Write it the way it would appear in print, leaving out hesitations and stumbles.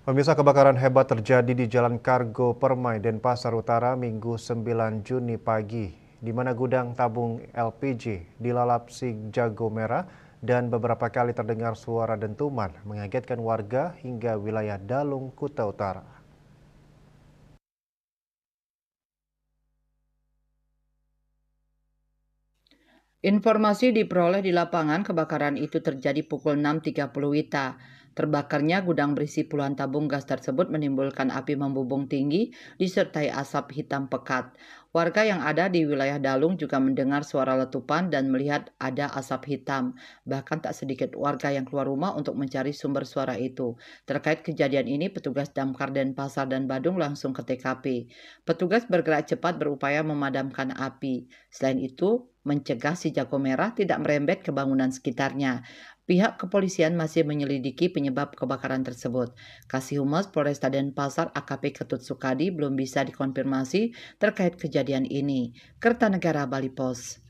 Pemirsa, kebakaran hebat terjadi di Jalan Kargo Permai, Denpasar Utara, Minggu 9 Juni pagi, di mana gudang tabung LPG dilalap si jago merah dan beberapa kali terdengar suara dentuman mengagetkan warga hingga wilayah Dalung, Kuta Utara. Informasi diperoleh di lapangan kebakaran itu terjadi pukul 6.30 WITA. Terbakarnya gudang berisi puluhan tabung gas tersebut menimbulkan api membumbung tinggi disertai asap hitam pekat. Warga yang ada di wilayah Dalung juga mendengar suara letupan dan melihat ada asap hitam. Bahkan tak sedikit warga yang keluar rumah untuk mencari sumber suara itu. Terkait kejadian ini, petugas Damkar Denpasar dan Badung langsung ke TKP. Petugas bergerak cepat berupaya memadamkan api. Selain itu, mencegah si jago merah tidak merembet ke bangunan sekitarnya. Pihak kepolisian masih menyelidiki penyebab kebakaran tersebut. Kasih Humas Polresta Denpasar AKP Ketut Sukadi belum bisa dikonfirmasi terkait kejadian ini. Kertanegara Bali Pos.